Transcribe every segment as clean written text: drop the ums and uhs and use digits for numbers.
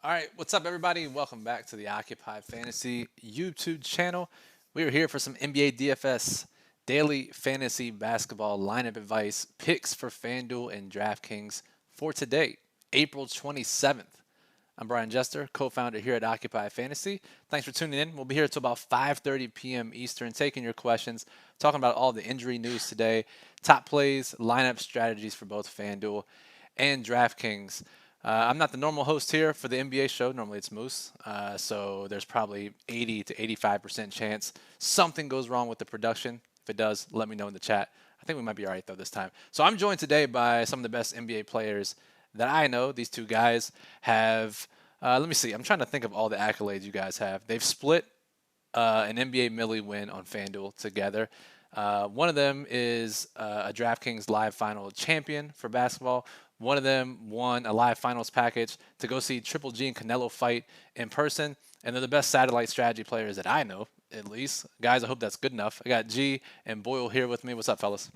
All right, what's up, everybody? Welcome back to the Occupy Fantasy YouTube channel. We are here for some NBA DFS daily fantasy basketball lineup advice, picks for FanDuel and DraftKings for today, April 27th. I'm Brian Jester, co-founder here at Occupy Fantasy. Thanks for tuning in. We'll be here until about 5:30 p.m. Eastern, taking your questions, talking about all the injury news today, top plays, lineup strategies for both FanDuel and DraftKings. I'm not the normal host here for the NBA show. Normally it's Moose. So there's probably 80 to 85% chance something goes wrong with the production. If it does, let me know in the chat. I think we might be all right, though, this time. So I'm joined today by some of the best NBA players that I know. These two guys have, let me see, I'm trying to think of all the accolades you guys have. They've split an NBA Millie win on FanDuel together. One of them is a DraftKings Live Final champion for basketball. One of them won a live finals package to go see Triple G and Canelo fight in person. And they're the best satellite strategy players that I know, at least. Guys, I hope that's good enough. I got G and Boyle here with me. What's up, fellas?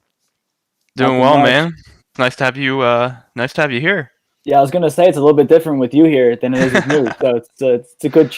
Doing Nothing well, much. man. Nice to have you. Nice to have you here. Yeah, I was gonna say it's a little bit different with you here than it is with Moose. So it's a good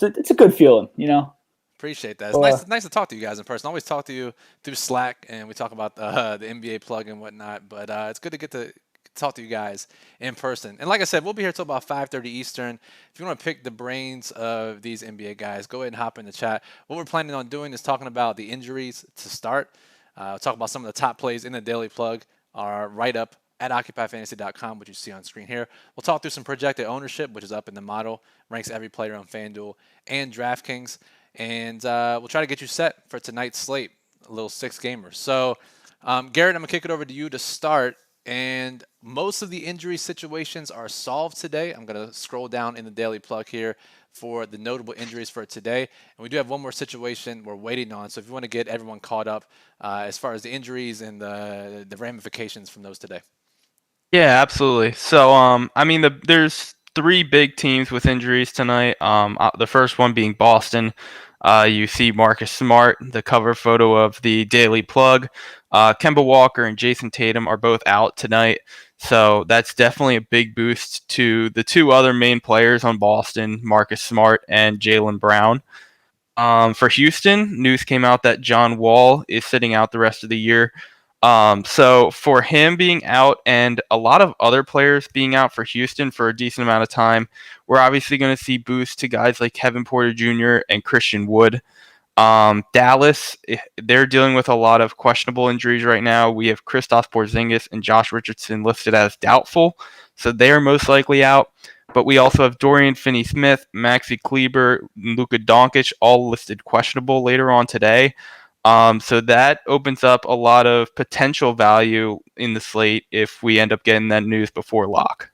it's a good feeling, you know. Appreciate that. It's Well, nice to talk to you guys in person. I always talk to you through Slack, and we talk about the NBA plug and whatnot. But it's good to get to talk to you guys in person. And like I said, we'll be here till about 5:30 Eastern. If you want to pick the brains of these NBA guys, go ahead and hop in the chat. What we're planning on doing is talking about the injuries to start. Talk about some of the top plays in the daily plug. Our write up at occupyfantasy.com, which you see on screen here. We'll talk through some projected ownership, which is up in the model, ranks every player on FanDuel and DraftKings. And we'll try to get you set for tonight's slate, a little six-gamer. So, Garrett, I'm going to kick it over to you to start. And most of the injury situations are solved today. I'm going to scroll down in the daily plug here for the notable injuries for today. And we do have one more situation we're waiting on. So if you want to get everyone caught up as far as the injuries and the ramifications from those today. Yeah, absolutely. So, there's three big teams with injuries tonight. The first one being Boston. You see Marcus Smart, the cover photo of the Daily Plug. Kemba Walker and Jason Tatum are both out tonight. So that's definitely a big boost to the two other main players on Boston, Marcus Smart and Jaylen Brown. For Houston, news came out that John Wall is sitting out the rest of the year. So for him being out and a lot of other players being out for Houston for a decent amount of time, we're obviously going to see boosts to guys like Kevin Porter Jr. and Christian Wood. Dallas, they're dealing with a lot of questionable injuries right now. We have Kristaps Porzingis and Josh Richardson listed as doubtful, so they are most likely out. But we also have Dorian Finney-Smith, Maxi Kleber, Luka Doncic, all listed questionable later on today. So that opens up a lot of potential value in the slate if we end up getting that news before lock.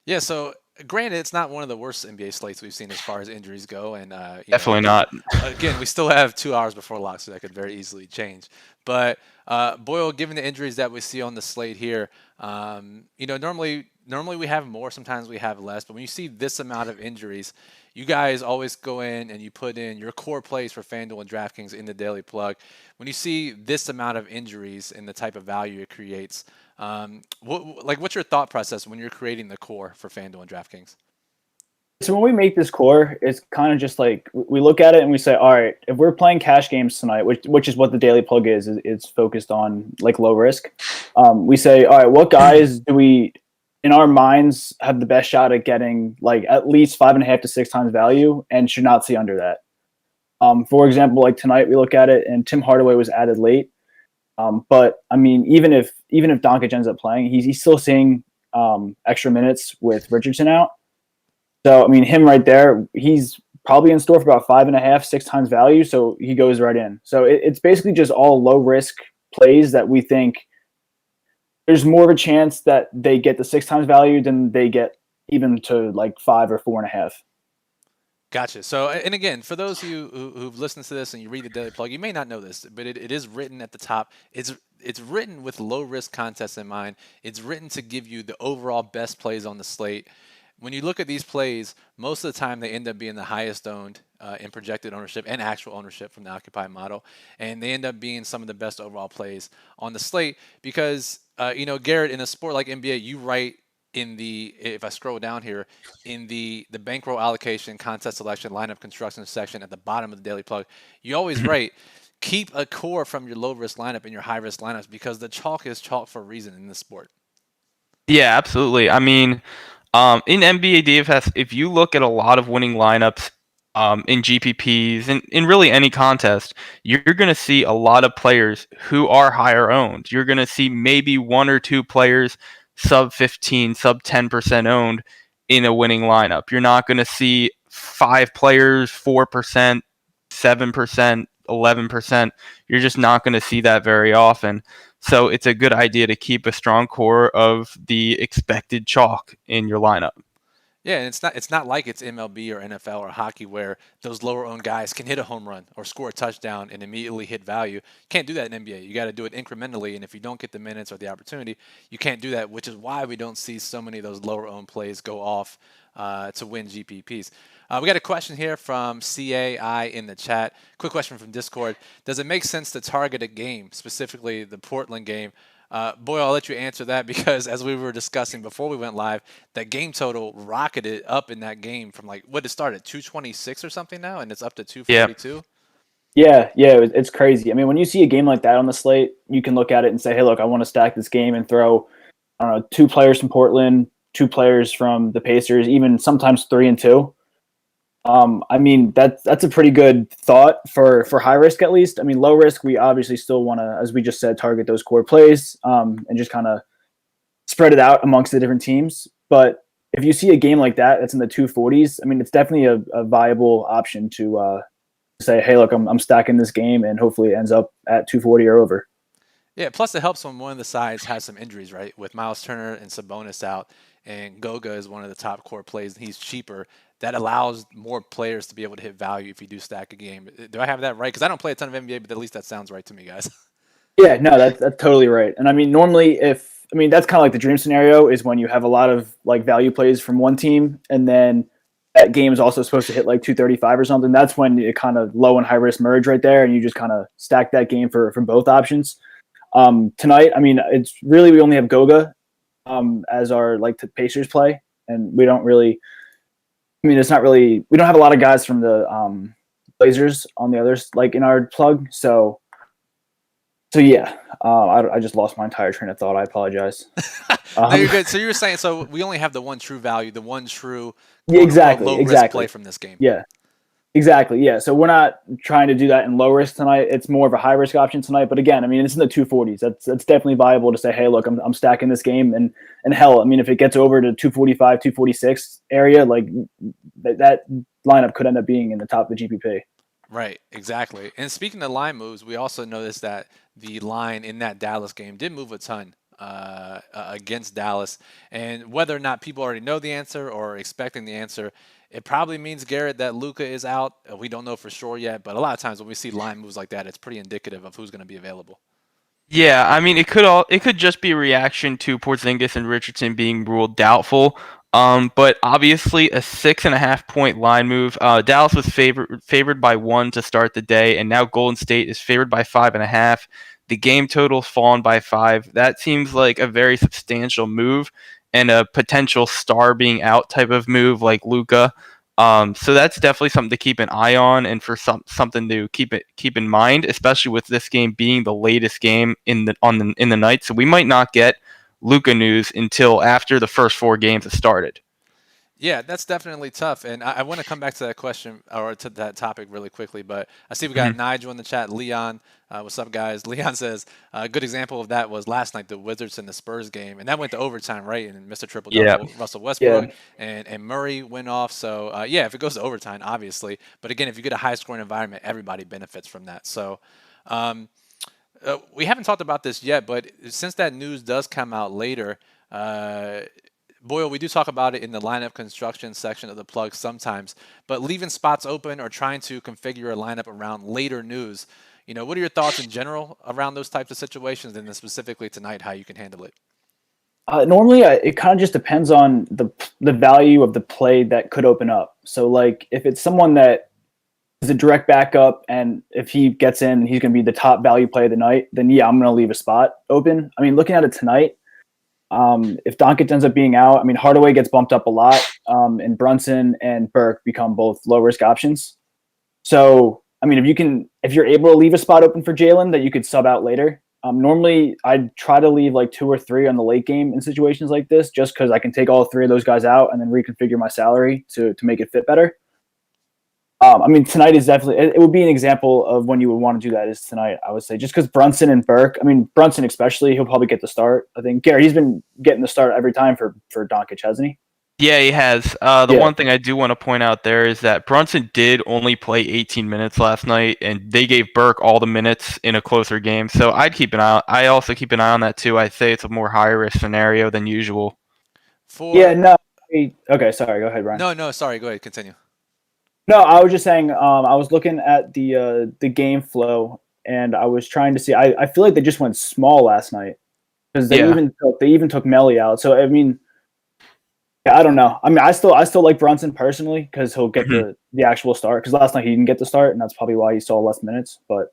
Yeah, so granted, it's not one of the worst NBA slates we've seen as far as injuries go, and Definitely not. again, we still have 2 hours before lock, so that could very easily change. But Boyle, given the injuries that we see on the slate here, normally we have more, sometimes we have less. But when you see this amount of injuries, you guys always go in and you put in your core plays for FanDuel and DraftKings in the daily plug. When you see this amount of injuries and the type of value it creates, what's your thought process when you're creating the core for FanDuel and DraftKings? so when we make this core, it's kind of just like we look at it and we say, all right, if we're playing cash games tonight, which is what the daily plug is it's focused on like low risk. We say, all right, what guys do we in our minds have the best shot at getting like at least 5.5 to 6 times value and should not see under that. For example, like tonight we look at it and Tim Hardaway was added late. But I mean, even if Doncic ends up playing, he's still seeing extra minutes with Richardson out. So I mean, him right there, he's probably in store for about 5.5, 6 times value. So he goes right in. So it's basically just all low risk plays that we think there's more of a chance that they get the 6 times value than they get even to like 5 or 4.5. Gotcha. So, and again, for those of you who've listened to this and you read the daily plug, you may not know this, but it is written at the top. It's written with low risk contests in mind. It's written to give you the overall best plays on the slate. When you look at these plays, most of the time they end up being the highest owned in projected ownership and actual ownership from the Occupy model, and they end up being some of the best overall plays on the slate because Garrett, in a sport like NBA, you write if I scroll down here, in the bankroll allocation, contest selection, lineup construction section at the bottom of the daily plug, you always write, keep a core from your low risk lineup and your high risk lineups because the chalk is chalk for a reason in this sport. Yeah, absolutely. I mean, in NBA DFS, if you look at a lot of winning lineups in GPPs and in really any contest, you're going to see a lot of players who are higher owned. You're going to see maybe one or two players sub 15, sub 10% owned in a winning lineup. You're not going to see 5 players, 4%, 7%, 11%. You're just not going to see that very often. So it's a good idea to keep a strong core of the expected chalk in your lineup. Yeah, and it's not like it's MLB or NFL or hockey where those lower owned guys can hit a home run or score a touchdown and immediately hit value. You can't do that in NBA. You got to do it incrementally, and if you don't get the minutes or the opportunity, you can't do that, which is why we don't see so many of those lower owned plays go off to win GPPs. We got a question here from CAI in the chat. Quick question from Discord. Does it make sense to target a game, specifically the Portland game? Boyle, I'll let you answer that because as we were discussing before we went live, that game total rocketed up in that game from like what it started 226 or something now, and it's up to 242. Yeah, it's crazy. I mean, when you see a game like that on the slate, you can look at it and say, "Hey, look, I want to stack this game and throw, I don't know, 2 players from Portland, 2 players from the Pacers, even sometimes 3 and 2." I mean, that's a pretty good thought for high risk at least. I mean, low risk, we obviously still want to, as we just said, target those core plays and just kind of spread it out amongst the different teams. But if you see a game like that that's in the 240s, I mean, it's definitely a viable option to say, hey, look, I'm stacking this game, and hopefully it ends up at 240 or over. Yeah, plus it helps when one of the sides has some injuries, right? With Miles Turner and Sabonis out, and Goga is one of the top core plays, and he's cheaper. That allows more players to be able to hit value if you do stack a game. Do I have that right? Because I don't play a ton of NBA, but at least that sounds right to me, guys. Yeah, no, that's totally right. And I mean, normally that's kind of like the dream scenario is when you have a lot of like value plays from one team, and then that game is also supposed to hit like 235 or something. That's when it kind of low and high risk merge right there, and you just kind of stack that game for both options. Tonight, I mean, it's really we only have Goga as our like the Pacers play, and we don't really. I mean, it's not really. We don't have a lot of guys from the Blazers on the others like in our plug. So yeah, I just lost my entire train of thought. I apologize. No, you're good. So you were saying, so we only have the one true value, the one true exactly risk play from this game. Yeah, exactly. Yeah. So we're not trying to do that in low risk tonight. It's more of a high risk option tonight. But again, I mean, it's in the 240s. That's definitely viable to say, hey, look, I'm stacking this game, and hell, I mean, if it gets over to 245, 246 area, like that lineup could end up being in the top of the GPP. Right, exactly. And speaking of line moves, we also noticed that the line in that Dallas game did move a ton against Dallas. And whether or not people already know the answer or expecting the answer, it probably means, Garrett, that Luka is out. We don't know for sure yet, but a lot of times when we see line moves like that, it's pretty indicative of who's going to be available. Yeah, I mean, it could just be a reaction to Porzingis and Richardson being ruled doubtful. But obviously a 6.5 point line move. Dallas was favored by 1 to start the day, and now Golden State is favored by 5.5. The game total's fallen by 5. That seems like a very substantial move and a potential star being out type of move like Luka. So that's definitely something to keep an eye on, and for something to keep in mind, especially with this game being the latest game in the night. So we might not get Luka news until after the first 4 games have started. Yeah, that's definitely tough. And I want to come back to that question or to that topic really quickly. But I see we got Nigel in the chat. Leon, what's up, guys? Leon says a good example of that was last night, the Wizards and the Spurs game. And that went to overtime, right? And Mr. Triple-Double, Russell Westbrook and Murray went off. So, yeah, if it goes to overtime, obviously. But, again, if you get a high-scoring environment, everybody benefits from that. So we haven't talked about this yet, but since that news does come out later, Boyle, we do talk about it in the lineup construction section of the plug sometimes, but leaving spots open or trying to configure a lineup around later news, what are your thoughts in general around those types of situations, and then specifically tonight, how you can handle it? Normally, it kind of just depends on the value of the play that could open up. So, like, if it's someone that is a direct backup, and if he gets in, he's going to be the top value play of the night, then yeah, I'm going to leave a spot open. I mean, looking at it tonight, If Doncic ends up being out, I mean, Hardaway gets bumped up a lot, and Brunson and Burke become both low risk options. So, I mean, if you're able to leave a spot open for Jalen that you could sub out later. Normally, I'd try to leave like 2 or 3 on the late game in situations like this, just because I can take all 3 of those guys out and then reconfigure my salary to make it fit better. I mean, tonight is definitely, it would be an example of when you would want to do that is tonight, I would say, just because Brunson and Burke, I mean, Brunson especially, he'll probably get the start. I think Garrett, he's been getting the start every time for Doncic, hasn't he? Yeah, he has. The one thing I do want to point out there is that Brunson did only play 18 minutes last night, and they gave Burke all the minutes in a closer game. So I'd keep an eye. I also keep an eye on that too. I'd say it's a more high risk scenario than usual. No. Okay, sorry. Go ahead, Brian. No, sorry. Go ahead. Continue. No, I was just saying. I was looking at the game flow, and I was trying to see. I feel like they just went small last night because they even took Melly out. So I mean, yeah, I don't know. I mean, I still like Brunson personally because he'll get the actual start. Because last night he didn't get the start, and that's probably why he saw less minutes. But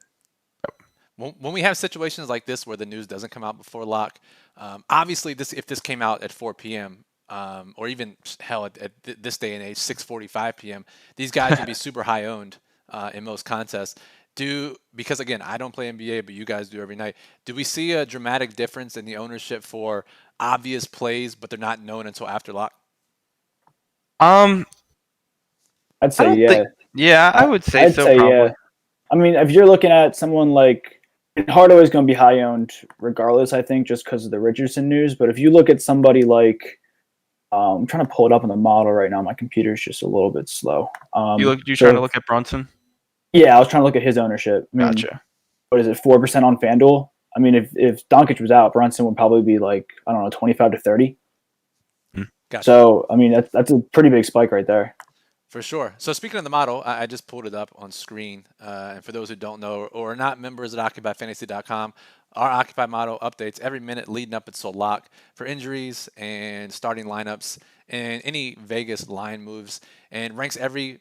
when we have situations like this where the news doesn't come out before lock, obviously if this came out at 4 p.m. Or even hell at this day and age, 6:45 p.m. These guys can be super high owned in most contests. Because again, I don't play NBA, but you guys do every night. Do we see a dramatic difference in the ownership for obvious plays, but they're not known until after lock? I'd say yeah. I would say so. Probably. Yeah. I mean, if you're looking at someone like Hardaway's going to be high owned regardless, I think, just because of the Richardson news. But if you look at somebody like I'm trying to pull it up in the model right now. My computer's just a little bit slow. You're trying to look at Brunson? Yeah, I was trying to look at his ownership. I mean, gotcha. What is it, 4% on FanDuel? I mean, if Doncic was out, Brunson would probably be like, I don't know, 25 to 30. Gotcha. So, I mean, that's a pretty big spike right there. For sure. So speaking of the model, I just pulled it up on screen. And for those who don't know or are not members at OccupyFantasy.com, our Occupy model updates every minute leading up until lock for injuries and starting lineups and any Vegas line moves, and ranks every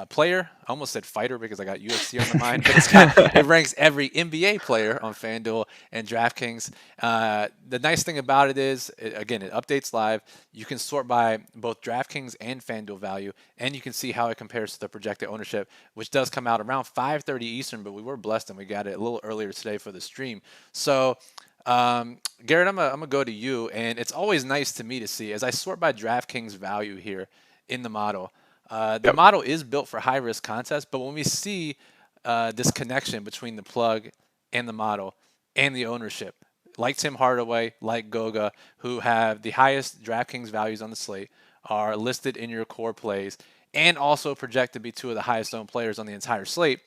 player. I almost said fighter because I got UFC on the mind, but it ranks every NBA player on FanDuel and DraftKings. The nice thing about it is, it updates live. You can sort by both DraftKings and FanDuel value, and you can see how it compares to the projected ownership, which does come out around 5:30 Eastern, but we were blessed and we got it a little earlier today for the stream. So Garrett, I'm gonna go to you, and it's always nice to me to see as I sort by DraftKings value here in the model. The model is built for high-risk contests, but when we see this connection between the plug and the model and the ownership, like Tim Hardaway, like Goga, who have the highest DraftKings values on the slate, are listed in your core plays, and also project to be 2 of the highest owned players on the entire slate,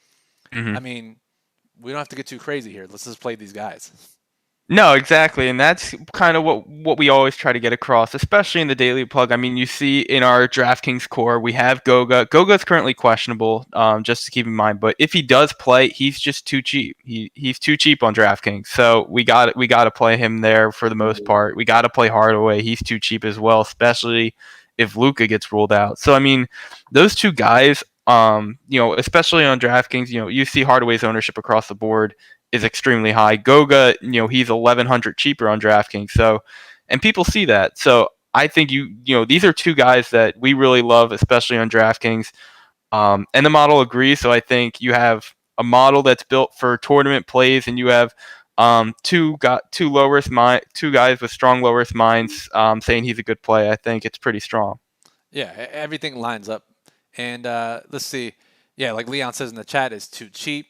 I mean, we don't have to get too crazy here. Let's just play these guys. No, exactly, and that's kind of what we always try to get across, especially in the daily plug. I mean, you see in our DraftKings core, we have Goga. Goga's currently questionable, just to keep in mind. But if he does play, he's just too cheap. He's too cheap on DraftKings, so we got to play him there for the most part. We got to play Hardaway. He's too cheap as well, especially if Luka gets ruled out. So I mean, those 2 guys, especially on DraftKings, you see Hardaway's ownership across the board is extremely high. Goga, he's 1,100 cheaper on DraftKings. So, and people see that. So I think these are 2 guys that we really love, especially on DraftKings. And the model agrees. So I think you have a model that's built for tournament plays, and you have 2 guys with strong low risk minds saying he's a good play. I think it's pretty strong. Yeah, everything lines up. And let's see. Yeah, like Leon says in the chat, is too cheap.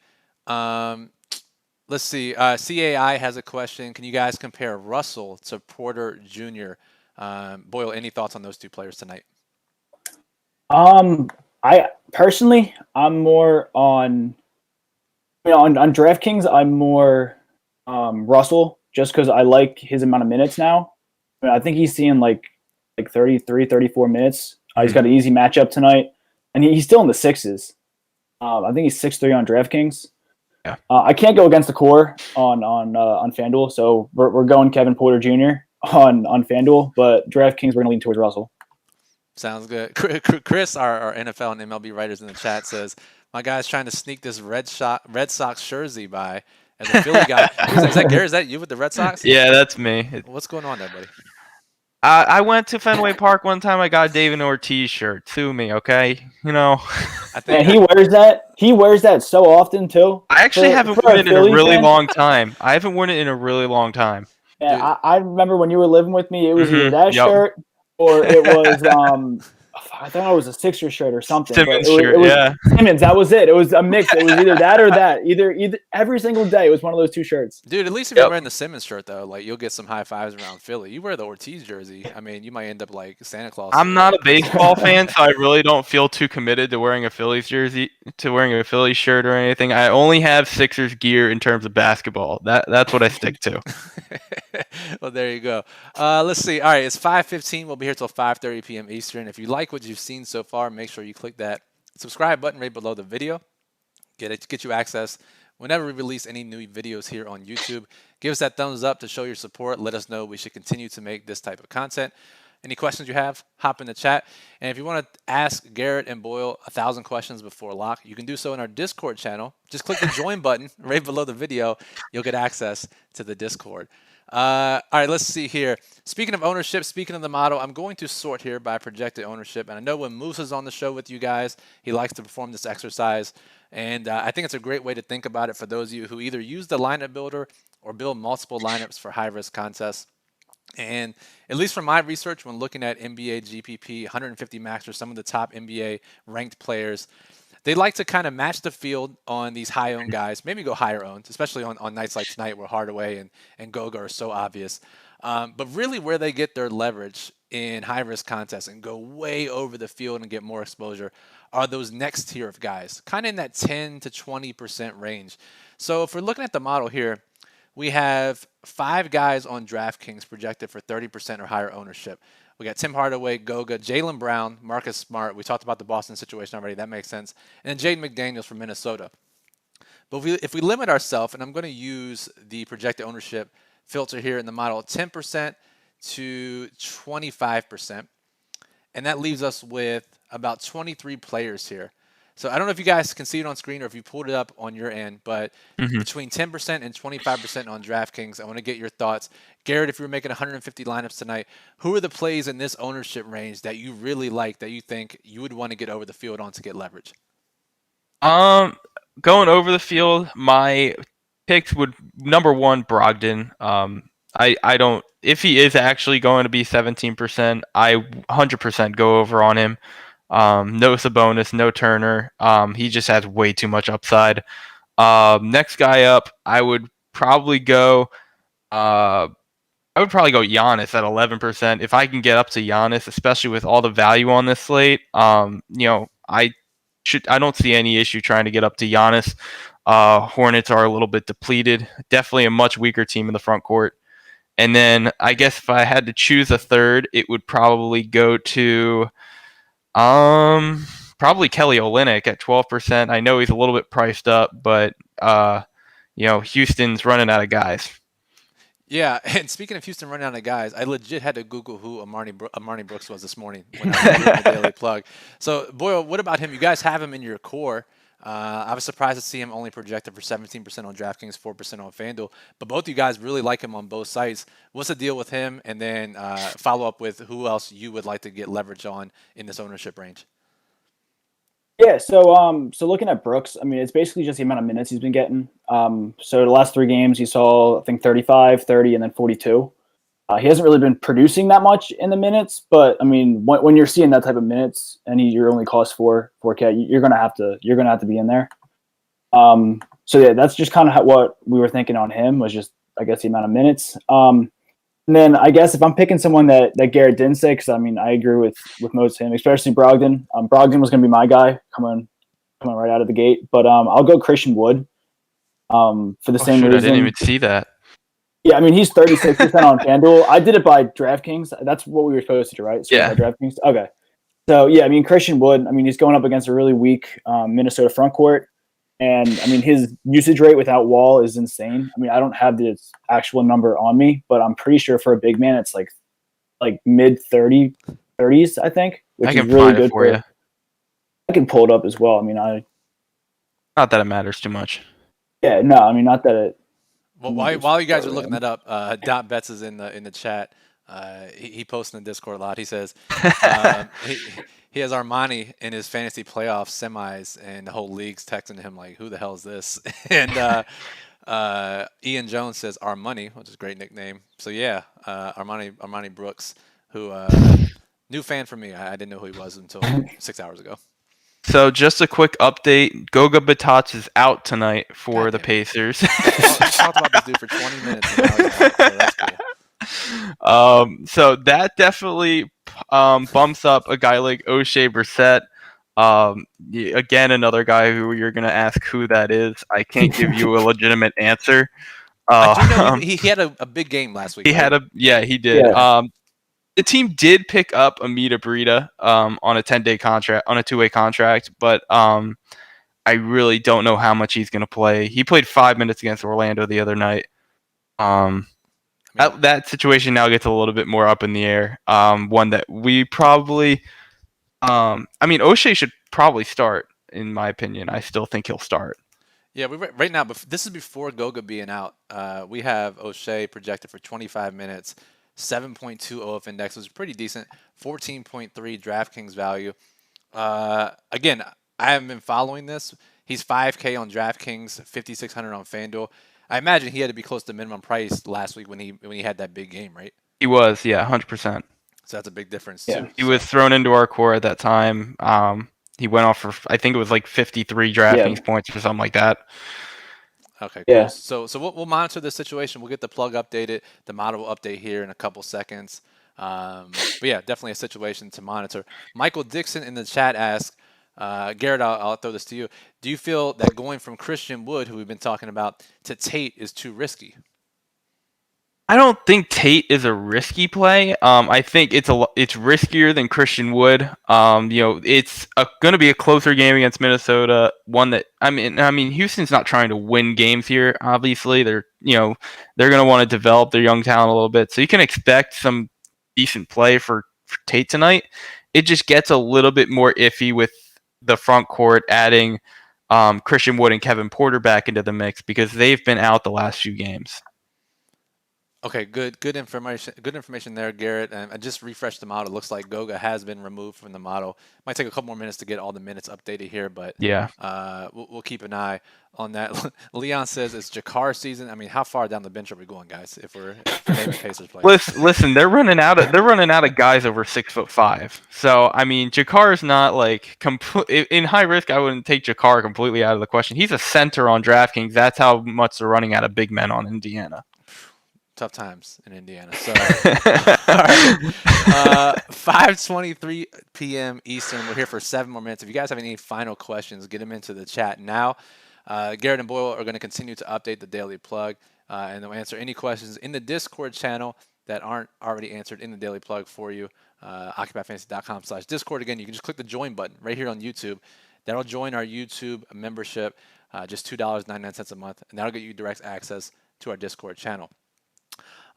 Let's see. CAI has a question. Can you guys compare Russell to Porter Jr.? Boyle, any thoughts on those 2 players tonight? I personally, I'm more on DraftKings. I'm more Russell, just because I like his amount of minutes now. I mean, I think he's seeing like 33, 34 minutes. He's got an easy matchup tonight, and he's still in the 6s. I think he's 6'3" on DraftKings. Yeah. I can't go against the core on FanDuel, so we're going Kevin Porter Jr. on FanDuel, but DraftKings we're gonna lean towards Russell. Sounds good. Chris, our NFL and MLB writers in the chat, says my guy's trying to sneak this Red Sox jersey by as a Philly guy. Is that Garrett? Is that you with the Red Sox? Yeah, that's me. What's going on there, buddy? I went to Fenway Park one time. I got a David Ortiz shirt. Sue me, okay? I think And he wears that. He wears that so often too. I actually haven't For worn a it in a Philly really fan. long time. I haven't worn it in a really long time. And dude. I remember when you were living with me, it was either that Yep. shirt or it was I thought it was a Sixers shirt or something. But Simmons shirt, it was yeah. Simmons. That was it. It was a mix. It was either that or that. Either every single day. It was one of those two shirts. Dude, at least if Yep. you're wearing the Simmons shirt, though, like you'll get some high fives around Philly. You wear the Ortiz jersey, I mean, you might end up like Santa Claus. I'm not a baseball fan, so I really don't feel too committed to wearing a Phillies jersey, to wearing a Phillies shirt or anything. I only have Sixers gear in terms of basketball. That's what I stick to. Well, there you go. Let's see. All right, it's 5:15. We'll be here till 5:30 p.m. Eastern. If you like what you've seen so far, make sure you click that subscribe button right below the video. Get you access whenever we release any new videos here on YouTube. Give us that thumbs up to show your support. Let us know we should continue to make this type of content. Any questions you have, hop in the chat. And if you want to ask Garrett and Boyle 1,000 questions before lock, you can do so in our Discord channel. Just click the join button right below the video. You'll get access to the Discord. All right, let's see here. Speaking of ownership, speaking of the model, I'm going to sort here by projected ownership. And I know when Moose is on the show with you guys, he likes to perform this exercise. And I think it's a great way to think about it for those of you who either use the lineup builder or build multiple lineups for high-risk contests. And at least from my research, when looking at NBA GPP, 150 max, or some of the top NBA ranked players, they like to kind of match the field on these high-owned guys, maybe go higher-owned, especially on nights like tonight where Hardaway and Goga are so obvious. But really where they get their leverage in high-risk contests and go way over the field and get more exposure are those next tier of guys, kind of in that 10 to 20% range. So if we're looking at the model here, we have 5 guys on DraftKings projected for 30% or higher ownership. We got Tim Hardaway, Goga, Jaylen Brown, Marcus Smart. We talked about the Boston situation already. That makes sense. And then Jaden McDaniels from Minnesota. But if we limit ourselves, and I'm going to use the projected ownership filter here in the model, 10% to 25%. And that leaves us with about 23 players here. So I don't know if you guys can see it on screen or if you pulled it up on your end, but between 10% and 25% on DraftKings, I want to get your thoughts. Garrett, if you were making 150 lineups tonight, who are the plays in this ownership range that you really like, that you think you would want to get over the field on to get leverage? Going over the field, my picks would, number one, Brogdon. I don't, if he is actually going to be 17%, I 100% go over on him. No Sabonis, no Turner. He just has way too much upside. Next guy up, I would probably go Giannis at 11%. If I can get up to Giannis, especially with all the value on this slate, I don't see any issue trying to get up to Giannis. Hornets are a little bit depleted. Definitely a much weaker team in the front court. And then I guess if I had to choose a third, it would probably go to probably Kelly Olynyk at 12%. I know he's a little bit priced up, but Houston's running out of guys. Yeah, and speaking of Houston running out of guys, I legit had to Google who Amani Brooks was this morning when I was doing the daily plug. So, Boyle, what about him? You guys have him in your core. I was surprised to see him only projected for 17% on DraftKings, 4% on FanDuel. But both you guys really like him on both sites. What's the deal with him? And then follow up with who else you would like to get leverage on in this ownership range. Yeah, so looking at Brooks, I mean, it's basically just the amount of minutes he's been getting. So the last 3 games, he saw, I think, 35, 30, and then 42. He hasn't really been producing that much in the minutes, but I mean, when you're seeing that type of minutes and you're only cost 4K, you're gonna have to be in there. So yeah, that's just kind of what we were thinking on him, was just, I guess, the amount of minutes. And then I guess if I'm picking someone that Garrett didn't say, because I mean I agree with most of him, especially Brogdon. Brogdon was going to be my guy coming right out of the gate, but I'll go Christian Wood for the same reason. I didn't even see that. Yeah, I mean he's 36% on FanDuel. I did it by DraftKings. That's what we were supposed to do, right? So yeah. By DraftKings. Okay. So yeah, I mean Christian Wood. I mean he's going up against a really weak Minnesota front court. And I mean, his usage rate without Wall is insane. I mean, I don't have the actual number on me, but I'm pretty sure for a big man, it's like mid 30s, I think, which is really good for you. I can pull it up as well. I mean, not that it matters too much. Yeah, no, I mean, not that it. Well, while you guys are looking that up, Dot Betts is in the chat. He posts in the Discord a lot. He says he has Armani in his fantasy playoff semis, and the whole league's texting him like, "Who the hell is this?" And Ian Jones says Armani, which is a great nickname. So yeah, Armani Brooks, who new fan for me. I didn't know who he was until 6 hours ago. So just a quick update: Goga Batats is out tonight for God the damn it. Pacers. I talked about this dude for 20 minutes. And now he's out, so that's cool. So that definitely bumps up a guy like O'Shea Brissett. Again, another guy who you're gonna ask who that is. I can't give you a legitimate answer. I do know he had a big game last week. He right? he did. Yeah. The team did pick up Amita Breida on a 10-day contract, on a 2-way contract, but I really don't know how much he's going to play. He played 5 minutes against Orlando the other night. That situation now gets a little bit more up in the air. One that we probably, O'Shea should probably start, in my opinion. I still think he'll start. Yeah, right now, this is before Goga being out. We have O'Shea projected for 25 minutes, 7.2 OF index, was pretty decent, 14.3 DraftKings value. Again, I haven't been following this. He's 5K on DraftKings, 5,600 on FanDuel. I imagine he had to be close to minimum price last week when he had that big game, right? He was, yeah, 100%. So that's a big difference Yeah. too. He was thrown into our core at that time. He went off for, I think it was like 53 DraftKings points or something like that. Okay, cool. Yeah. So we'll monitor the situation. We'll get the plug updated. The model will update here in a couple seconds. But yeah, definitely a situation to monitor. Michael Dixon in the chat asks, Garrett, I'll throw this to you. Do you feel that going from Christian Wood, who we've been talking about, to Tate is too risky? I don't think Tate is a risky play. I think it's riskier than Christian Wood. It's going to be a closer game against Minnesota. One that I mean, Houston's not trying to win games here. Obviously, they're going to want to develop their young talent a little bit. So you can expect some decent play for Tate tonight. It just gets a little bit more iffy with the front court adding Christian Wood and Kevin Porter back into the mix because they've been out the last few games. Okay, good information there, Garrett. And I just refreshed the model. It looks like Goga has been removed from the model. Might take a couple more minutes to get all the minutes updated here, but yeah, we'll keep an eye on that. Leon says it's Jakar season. I mean, how far down the bench are we going, guys? If we're naming Pacers players. Listen, they're running out of guys over 6'5". So I mean, Jakar is not like in high risk. I wouldn't take Jakar completely out of the question. He's a center on DraftKings. That's how much they're running out of big men on Indiana. Tough times in Indiana. So, all right. 5:23 p.m. Eastern. We're here for 7 more minutes. If you guys have any final questions, get them into the chat now. Garrett and Boyle are going to continue to update the daily plug, and they'll answer any questions in the Discord channel that aren't already answered in the daily plug for you. OccupyFantasy.com/Discord. Again, you can just click the join button right here on YouTube. That'll join our YouTube membership, just $2.99 a month, and that'll get you direct access to our Discord channel.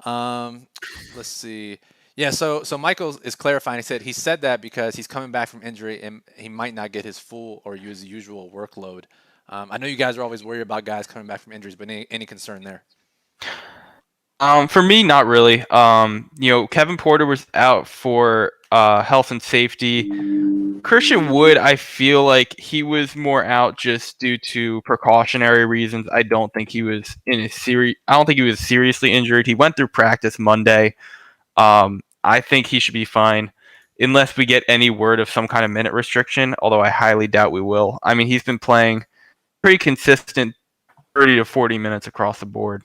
Let's see. Yeah, so Michael is clarifying. He said that because he's coming back from injury and he might not get his full or his usual workload. I know you guys are always worried about guys coming back from injuries, but any concern there? For me, not really. Kevin Porter was out for health and safety. Christian Wood, I feel like he was more out just due to precautionary reasons. I don't think he was seriously injured. He went through practice Monday. I think he should be fine unless we get any word of some kind of minute restriction, although I highly doubt we will. I mean, he's been playing pretty consistent 30 to 40 minutes across the board.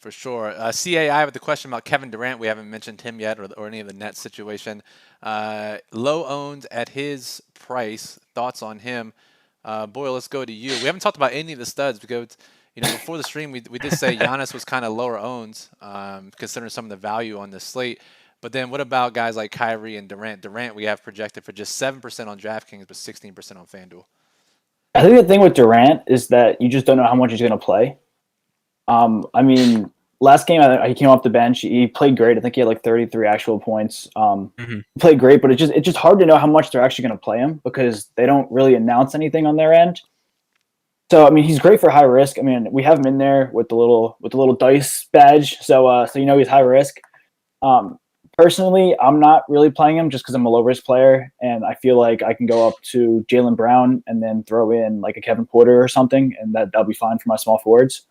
For sure. CAI with the question about Kevin Durant. We haven't mentioned him yet or any of the Nets situation. Low owned at his price. Thoughts on him? Boyle, let's go to you. We haven't talked about any of the studs because, before the stream, we did say Giannis was kind of lower owned, considering some of the value on the slate. But then what about guys like Kyrie and Durant? Durant we have projected for just 7% on DraftKings, but 16% on FanDuel. I think the thing with Durant is that you just don't know how much he's going to play. I mean, last game he came off the bench. He played great. I think he had like 33 actual points. He played great, but it's just hard to know how much they're actually going to play him because they don't really announce anything on their end. So I mean, he's great for high risk. I mean, we have him in there with the little dice badge, so he's high risk. Personally, I'm not really playing him just because I'm a low risk player, and I feel like I can go up to Jaylen Brown and then throw in like a Kevin Porter or something, and that'll be fine for my small forwards.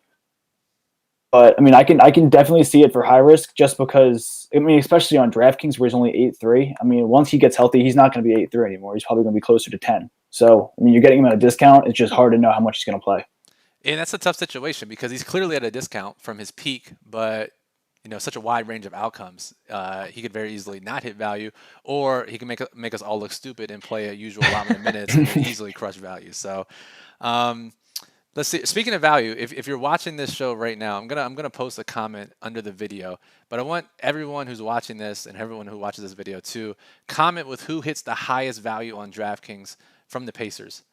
But I mean, I can definitely see it for high risk just because I mean, especially on DraftKings where he's only 8-3. I mean, once he gets healthy, he's not going to be 8-3 anymore. He's probably going to be closer to 10. So I mean, you're getting him at a discount. It's just hard to know how much he's going to play. And that's a tough situation because he's clearly at a discount from his peak, but such a wide range of outcomes. He could very easily not hit value, or he can make us all look stupid and play a usual allotment of minutes and easily crush value. So, let's see. Speaking of value, if you're watching this show right now, I'm gonna post a comment under the video. But I want everyone who's watching this and everyone who watches this video to comment with who hits the highest value on DraftKings from the Pacers.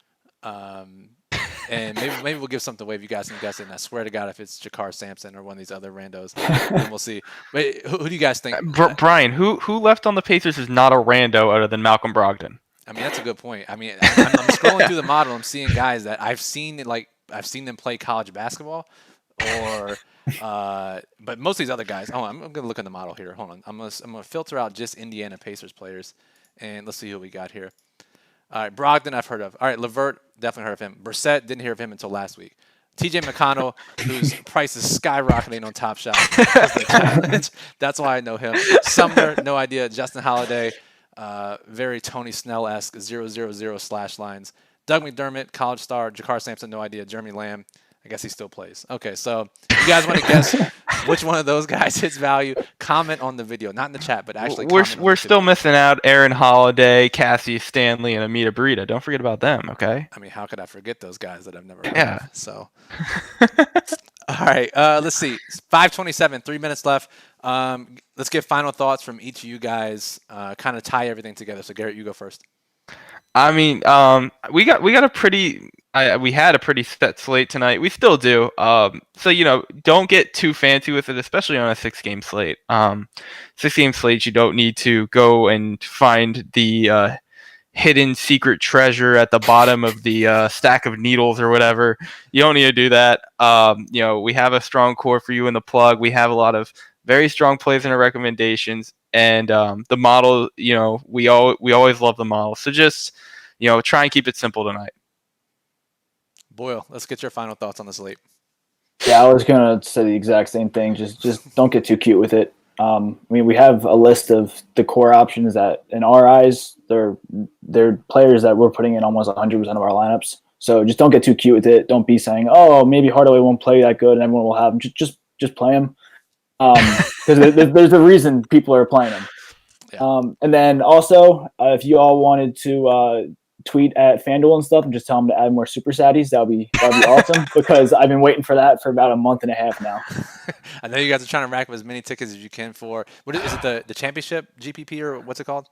And maybe we'll give something away if you guys can guess it. And I swear to God, if it's Jakar Sampson or one of these other randos, then we'll see. Wait, who do you guys think? Brian, who left on the Pacers is not a rando other than Malcolm Brogdon? I mean, that's a good point. I mean, I'm scrolling through the model. I'm seeing guys that I've seen them play college basketball, or but most of these other guys. Oh, I'm gonna look in the model here. Hold on. I'm gonna filter out just Indiana Pacers players, and let's see who we got here. All right, Brogdon, I've heard of. All right, LeVert, definitely heard of him. Brissett, didn't hear of him until last week. TJ McConnell, whose price is skyrocketing on Top Shot. That's why I know him. Sumner, no idea. Justin Holiday, very Tony Snell-esque, 0/0/0 lines. Doug McDermott, college star. Jakar Sampson, no idea. Jeremy Lamb, I guess he still plays. Okay, so if you guys want to guess which one of those guys hits value, comment on the video. Not in the chat, but actually we're still missing out Aaron Holiday, Cassie Stanley, and Amita Burita. Don't forget about them, okay? I mean, how could I forget those guys that I've never heard of? So, all right, let's see. 5:27, 3 minutes left. Let's get final thoughts from each of you guys. Kind of tie everything together. So, Garrett, you go first. I mean, we had a pretty set slate tonight. We still do. So don't get too fancy with it, especially on a 6-game slate. 6-game slate, you don't need to go and find the hidden secret treasure at the bottom of the stack of needles or whatever. You don't need to do that. We have a strong core for you in the plug. We have a lot of very strong plays in our recommendations. And the model, we always love the model. So just, try and keep it simple tonight. Boyle, let's get your final thoughts on the slate. Yeah, I was gonna say the exact same thing. Just don't get too cute with it. I mean, we have a list of the core options that, in our eyes, they're players that we're putting in almost 100% of our lineups. So just don't get too cute with it. Don't be saying, "Oh, maybe Hardaway won't play that good, and everyone will have him." Just play him. Because there's a reason people are playing them. Yeah. And then also, if you all wanted to tweet at FanDuel and stuff and just tell them to add more super satties, that'd be awesome. Because I've been waiting for that for about a month and a half now. I know you guys are trying to rack up as many tickets as you can for what is it, the championship GPP or what's it called?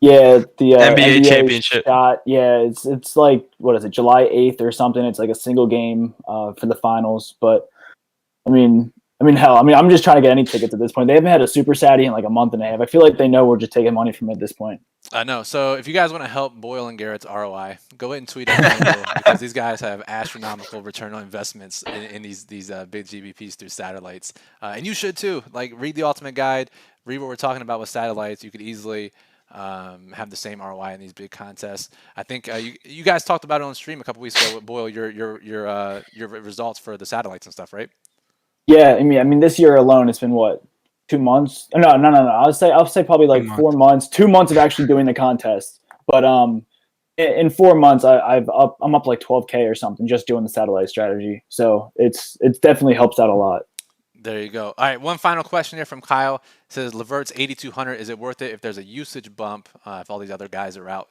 Yeah, the NBA championship. Yeah, it's like, what is it, July 8th or something? It's like a single game for the finals. But I mean, hell, I'm just trying to get any tickets at this point. They haven't had a super satty in like a month and a half. I feel like they know we're just taking money from it at this point. I know. So if you guys want to help Boyle and Garrett's ROI, go ahead and tweet at FanDuel because these guys have astronomical return on investments in these big GBPs through satellites. And you should too. Like, read the Ultimate Guide, read what we're talking about with satellites. You could easily have the same ROI in these big contests. I think you guys talked about it on stream a couple weeks ago with Boyle, your results for the satellites and stuff, right? Yeah, I mean, this year alone, it's been what, 2 months? No. I'll say probably like 4 months. 2 months of actually doing the contest, but in 4 months, I'm up like 12K or something just doing the satellite strategy. So it's definitely helps out a lot. There you go. All right, one final question here from Kyle. It says LeVert's 8,200. Is it worth it if there's a usage bump if all these other guys are out?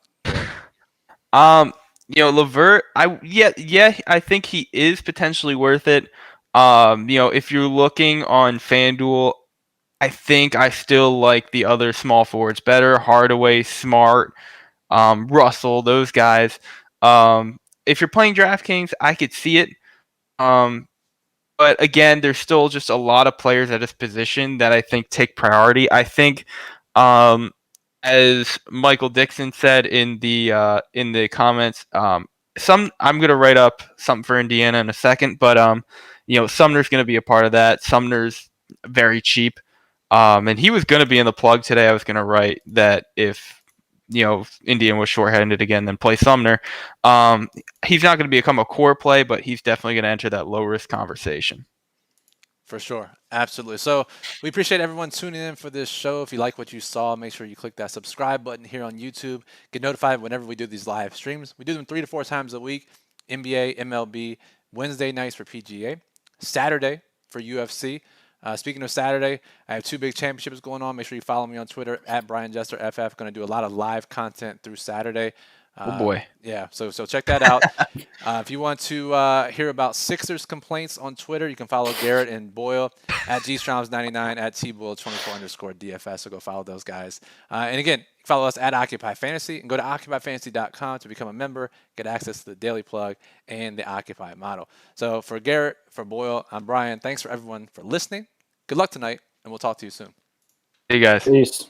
LeVert, I think he is potentially worth it. If you're looking on FanDuel, I think I still like the other small forwards better. Hardaway, Smart, Russell, those guys. If you're playing DraftKings, I could see it. But again, there's still just a lot of players at this position that I think take priority. I think, as Michael Dixon said in the comments, I'm gonna write up something for Indiana in a second, but Sumner's going to be a part of that. Sumner's very cheap. And he was going to be in the plug today. I was going to write that if Indian was shorthanded again, then play Sumner. He's not going to become a core play, but he's definitely going to enter that low risk conversation. For sure. Absolutely. So we appreciate everyone tuning in for this show. If you like what you saw, make sure you click that subscribe button here on YouTube. Get notified whenever we do these live streams. We do them 3 to 4 times a week. NBA, MLB, Wednesday nights for PGA, Saturday for UFC. Speaking of Saturday, I have 2 big championships going on. Make sure you follow me on Twitter at BrianJesterFF. Going to do a lot of live content through Saturday. Oh boy. Yeah, so check that out. If you want to hear about Sixers complaints on Twitter, you can follow Garrett and Boyle at GStroms99 at TBoyle24_DFS. So go follow those guys. And again, follow us at Occupy Fantasy and go to OccupyFantasy.com to become a member, get access to the Daily Plug and the Occupy model. So for Garrett, for Boyle, I'm Brian. Thanks for everyone for listening. Good luck tonight, and we'll talk to you soon. Hey guys. Peace.